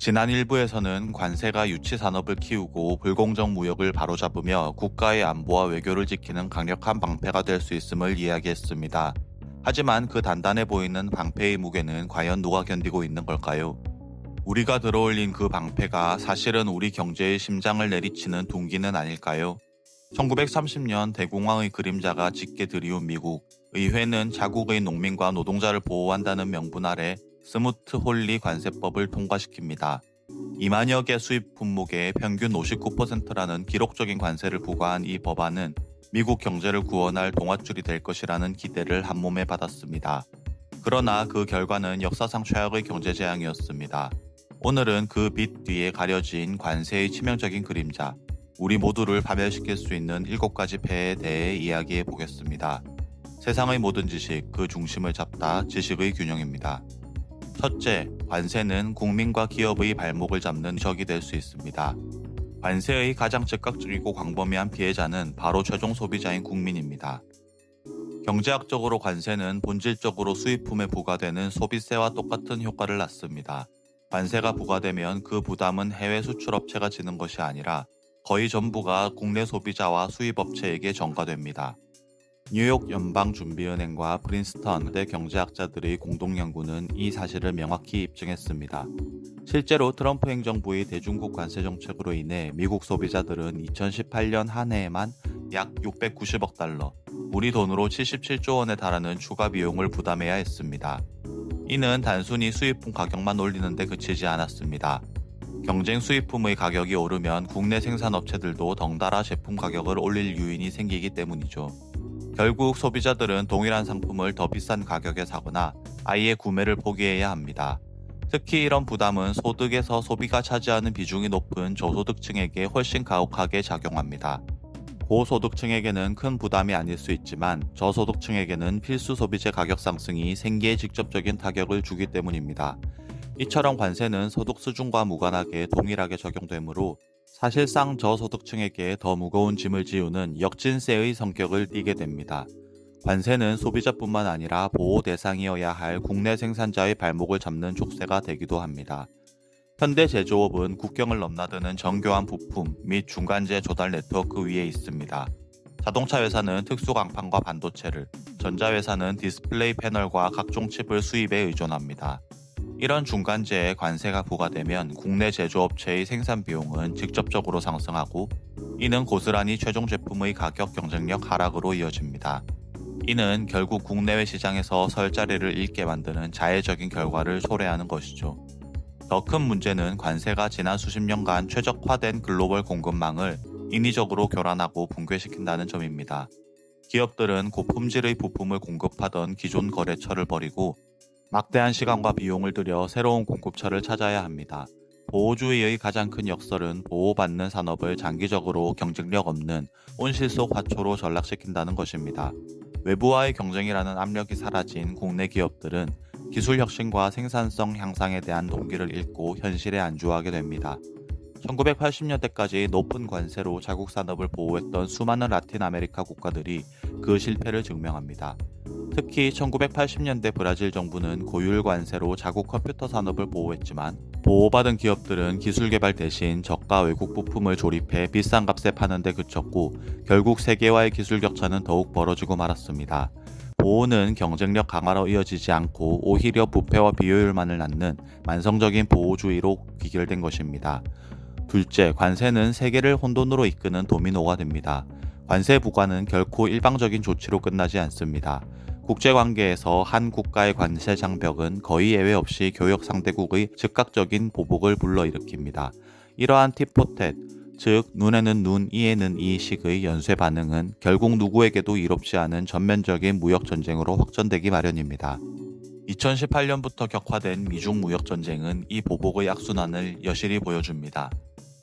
지난 일부에서는 관세가 유치 산업을 키우고 불공정 무역을 바로잡으며 국가의 안보와 외교를 지키는 강력한 방패가 될 수 있음을 이야기했습니다. 하지만 그 단단해 보이는 방패의 무게는 과연 누가 견디고 있는 걸까요? 우리가 들어올린 그 방패가 사실은 우리 경제의 심장을 내리치는 둥기는 아닐까요? 1930년 대공황의 그림자가 짙게 드리운 미국, 의회는 자국의 농민과 노동자를 보호한다는 명분 아래 스무트 홀리 관세법을 통과시킵니다. 2만여 개 수입 품목에 평균 59%라는 기록적인 관세를 부과한 이 법안은 미국 경제를 구원할 동아줄이 될 것이라는 기대를 한몸에 받았습니다. 그러나 그 결과는 역사상 최악의 경제 재앙이었습니다. 오늘은 그 빛 뒤에 가려진 관세의 치명적인 그림자, 우리 모두를 파멸시킬 수 있는 7가지 폐에 대해 이야기해 보겠습니다. 세상의 모든 지식, 그 중심을 잡다 지식의 균형입니다. 첫째, 관세는 국민과 기업의 발목을 잡는 적이 될 수 있습니다. 관세의 가장 즉각적이고 광범위한 피해자는 바로 최종 소비자인 국민입니다. 경제학적으로 관세는 본질적으로 수입품에 부과되는 소비세와 똑같은 효과를 낳습니다. 관세가 부과되면 그 부담은 해외 수출업체가 지는 것이 아니라 거의 전부가 국내 소비자와 수입업체에게 전가됩니다. 뉴욕 연방준비은행과 프린스턴 대 경제학자들의 공동연구는 이 사실을 명확히 입증했습니다. 실제로 트럼프 행정부의 대중국 관세 정책으로 인해 미국 소비자들은 2018년 한 해에만 약 690억 달러, 우리 돈으로 77조 원에 달하는 추가 비용을 부담해야 했습니다. 이는 단순히 수입품 가격만 올리는 데 그치지 않았습니다. 경쟁 수입품의 가격이 오르면 국내 생산업체들도 덩달아 제품 가격을 올릴 요인이 생기기 때문이죠. 결국 소비자들은 동일한 상품을 더 비싼 가격에 사거나 아예 구매를 포기해야 합니다. 특히 이런 부담은 소득에서 소비가 차지하는 비중이 높은 저소득층에게 훨씬 가혹하게 작용합니다. 고소득층에게는 큰 부담이 아닐 수 있지만 저소득층에게는 필수 소비재 가격 상승이 생계에 직접적인 타격을 주기 때문입니다. 이처럼 관세는 소득 수준과 무관하게 동일하게 적용되므로 사실상 저소득층에게 더 무거운 짐을 지우는 역진세의 성격을 띠게 됩니다. 관세는 소비자뿐만 아니라 보호 대상이어야 할 국내 생산자의 발목을 잡는 족쇄가 되기도 합니다. 현대 제조업은 국경을 넘나드는 정교한 부품 및 중간재 조달 네트워크 위에 있습니다. 자동차 회사는 특수 강판과 반도체를, 전자회사는 디스플레이 패널과 각종 칩을 수입에 의존합니다. 이런 중간재에 관세가 부과되면 국내 제조업체의 생산 비용은 직접적으로 상승하고 이는 고스란히 최종 제품의 가격 경쟁력 하락으로 이어집니다. 이는 결국 국내외 시장에서 설 자리를 잃게 만드는 자해적인 결과를 초래하는 것이죠. 더 큰 문제는 관세가 지난 수십 년간 최적화된 글로벌 공급망을 인위적으로 교란하고 붕괴시킨다는 점입니다. 기업들은 고품질의 부품을 공급하던 기존 거래처를 버리고 막대한 시간과 비용을 들여 새로운 공급처를 찾아야 합니다. 보호주의의 가장 큰 역설은 보호받는 산업을 장기적으로 경쟁력 없는 온실속 화초로 전락시킨다는 것입니다. 외부와의 경쟁이라는 압력이 사라진 국내 기업들은 기술 혁신과 생산성 향상에 대한 동기를 잃고 현실에 안주하게 됩니다. 1980년대까지 높은 관세로 자국 산업을 보호했던 수많은 라틴 아메리카 국가들이 그 실패를 증명합니다. 특히 1980년대 브라질 정부는 고율 관세로 자국 컴퓨터 산업을 보호했지만 보호받은 기업들은 기술 개발 대신 저가 외국 부품을 조립해 비싼 값에 파는 데 그쳤고 결국 세계와의 기술 격차는 더욱 벌어지고 말았습니다. 보호는 경쟁력 강화로 이어지지 않고 오히려 부패와 비효율만을 낳는 만성적인 보호주의로 귀결된 것입니다. 둘째, 관세는 세계를 혼돈으로 이끄는 도미노가 됩니다. 관세 부과는 결코 일방적인 조치로 끝나지 않습니다. 국제관계에서 한 국가의 관세 장벽은 거의 예외 없이 교역 상대국의 즉각적인 보복을 불러일으킵니다. 이러한 tit-for-tat, 즉 눈에는 눈, 이에는 이식의 연쇄 반응은 결국 누구에게도 이롭지 않은 전면적인 무역 전쟁으로 확전되기 마련입니다. 2018년부터 격화된 미중 무역 전쟁은 이 보복의 악순환을 여실히 보여줍니다.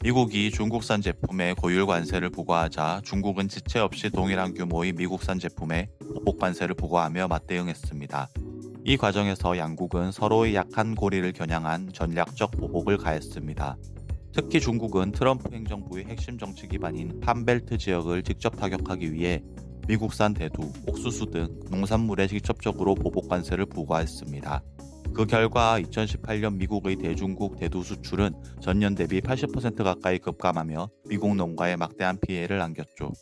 미국이 중국산 제품에 고율 관세를 부과하자 중국은 지체 없이 동일한 규모의 미국산 제품에 보복 관세를 부과하며 맞대응했습니다. 이 과정에서 양국은 서로의 약한 고리를 겨냥한 전략적 보복을 가했습니다. 특히 중국은 트럼프 행정부의 핵심 정치 기반인 판벨트 지역을 직접 타격하기 위해 미국산 대두, 옥수수 등 농산물에 직접적으로 보복 관세를 부과했습니다. 그 결과 2018년 미국의 대중국 대두 수출은 전년 대비 80% 가까이 급감하며 미국 농가에 막대한 피해를 안겼죠.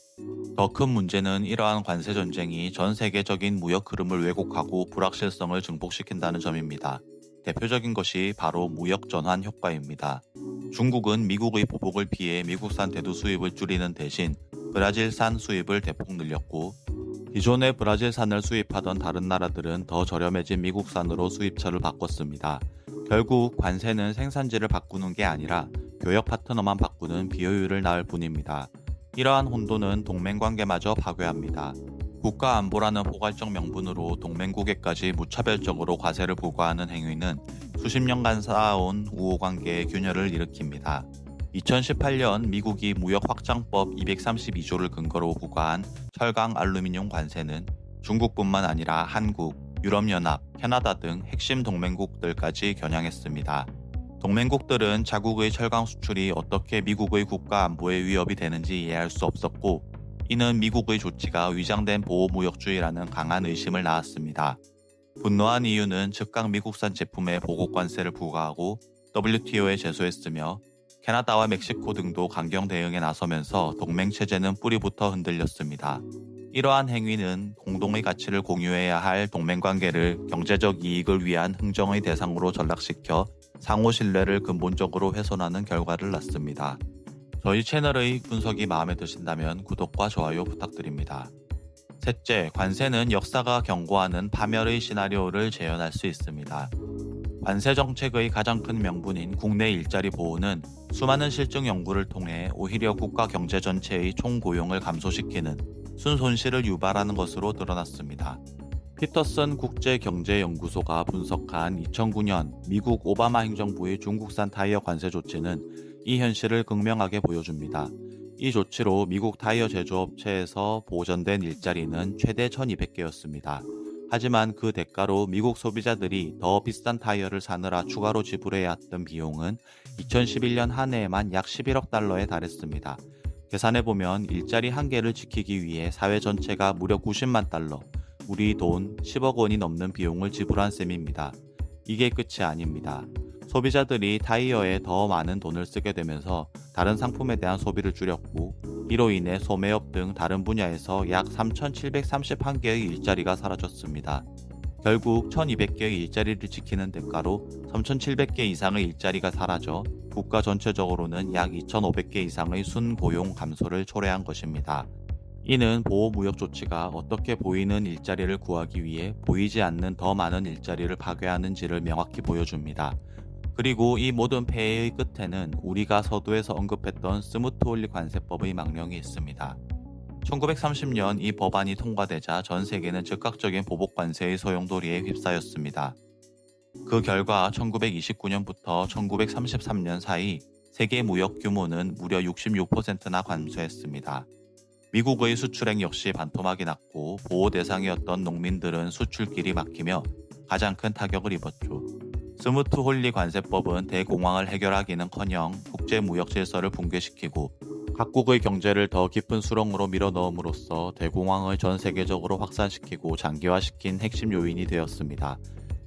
더 큰 문제는 이러한 관세 전쟁이 전 세계적인 무역 흐름을 왜곡하고 불확실성을 증폭시킨다는 점입니다. 대표적인 것이 바로 무역 전환 효과입니다. 중국은 미국의 보복을 피해 미국산 대두 수입을 줄이는 대신 브라질산 수입을 대폭 늘렸고, 기존의 브라질산을 수입하던 다른 나라들은 더 저렴해진 미국산으로 수입처를 바꿨습니다. 결국 관세는 생산지를 바꾸는 게 아니라 교역 파트너만 바꾸는 비효율을 낳을 뿐입니다. 이러한 혼돈은 동맹관계마저 파괴합니다. 국가안보라는 포괄적 명분으로 동맹국에까지 무차별적으로 과세를 부과하는 행위는 수십 년간 쌓아온 우호관계의 균열을 일으킵니다. 2018년 미국이 무역확장법 232조를 근거로 부과한 철강 알루미늄 관세는 중국뿐만 아니라 한국, 유럽연합, 캐나다 등 핵심 동맹국들까지 겨냥했습니다. 동맹국들은 자국의 철강 수출이 어떻게 미국의 국가 안보에 위협이 되는지 이해할 수 없었고, 이는 미국의 조치가 위장된 보호무역주의라는 강한 의심을 낳았습니다. 분노한 이유는 즉각 미국산 제품에 보고관세를 부과하고 WTO에 제소했으며, 캐나다와 멕시코 등도 강경 대응에 나서면서 동맹체제는 뿌리부터 흔들렸습니다. 이러한 행위는 공동의 가치를 공유해야 할 동맹관계를 경제적 이익을 위한 흥정의 대상으로 전락시켜 상호 신뢰를 근본적으로 훼손하는 결과를 낳습니다. 저희 채널의 분석이 마음에 드신다면 구독과 좋아요 부탁드립니다. 셋째, 관세는 역사가 경고하는 파멸의 시나리오를 재현할 수 있습니다. 관세 정책의 가장 큰 명분인 국내 일자리 보호는 수많은 실증 연구를 통해 오히려 국가 경제 전체의 총고용을 감소시키는 순손실을 유발하는 것으로 드러났습니다. 피터슨 국제경제연구소가 분석한 2009년 미국 오바마 행정부의 중국산 타이어 관세 조치는 이 현실을 극명하게 보여줍니다. 이 조치로 미국 타이어 제조업체에서 보전된 일자리는 최대 1200개였습니다. 하지만 그 대가로 미국 소비자들이 더 비싼 타이어를 사느라 추가로 지불해야 했던 비용은 2011년 한 해에만 약 11억 달러에 달했습니다. 계산해보면 일자리 한 개를 지키기 위해 사회 전체가 무려 90만 달러, 우리 돈 10억 원이 넘는 비용을 지불한 셈입니다. 이게 끝이 아닙니다. 소비자들이 타이어에 더 많은 돈을 쓰게 되면서 다른 상품에 대한 소비를 줄였고, 이로 인해 소매업 등 다른 분야에서 약 3,731개의 일자리가 사라졌습니다. 결국 1,200개의 일자리를 지키는 대가로 3,700개 이상의 일자리가 사라져 국가 전체적으로는 약 2,500개 이상의 순고용 감소를 초래한 것입니다. 이는 보호무역 조치가 어떻게 보이는 일자리를 구하기 위해 보이지 않는 더 많은 일자리를 파괴하는지를 명확히 보여줍니다. 그리고 이 모든 폐해의 끝에는 우리가 서두에서 언급했던 스무트홀리 관세법의 망령이 있습니다. 1930년 이 법안이 통과되자 전 세계는 즉각적인 보복 관세의 소용돌이에 휩싸였습니다. 그 결과 1929년부터 1933년 사이 세계 무역 규모는 무려 66%나 감소했습니다. 미국의 수출액 역시 반토막이 났고, 보호 대상이었던 농민들은 수출길이 막히며 가장 큰 타격을 입었죠. 스무트홀리 관세법은 대공황을 해결하기는커녕 국제무역 질서를 붕괴시키고 각국의 경제를 더 깊은 수렁으로 밀어넣음으로써 대공황을 전 세계적으로 확산시키고 장기화시킨 핵심 요인이 되었습니다.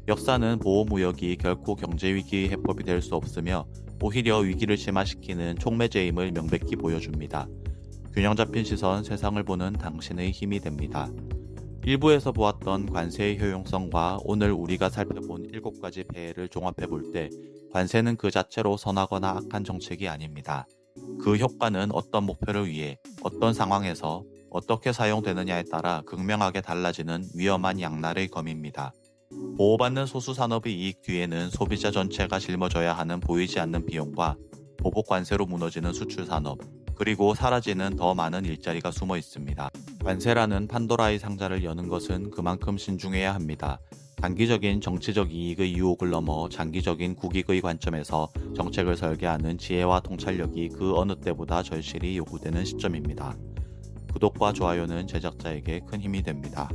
역사는 보호무역이 결코 경제위기의 해법이 될 수 없으며 오히려 위기를 심화시키는 촉매제임을 명백히 보여줍니다. 균형 잡힌 시선, 세상을 보는 당신의 힘이 됩니다. 일부에서 보았던 관세의 효용성과 오늘 우리가 살펴본 7가지 폐해를 종합해 볼 때 관세는 그 자체로 선하거나 악한 정책이 아닙니다. 그 효과는 어떤 목표를 위해, 어떤 상황에서 어떻게 사용되느냐에 따라 극명하게 달라지는 위험한 양날의 검입니다. 보호받는 소수 산업의 이익 뒤에는 소비자 전체가 짊어져야 하는 보이지 않는 비용과 보복 관세로 무너지는 수출 산업, 그리고 사라지는 더 많은 일자리가 숨어 있습니다. 관세라는 판도라의 상자를 여는 것은 그만큼 신중해야 합니다. 단기적인 정치적 이익의 유혹을 넘어 장기적인 국익의 관점에서 정책을 설계하는 지혜와 통찰력이 그 어느 때보다 절실히 요구되는 시점입니다. 구독과 좋아요는 제작자에게 큰 힘이 됩니다.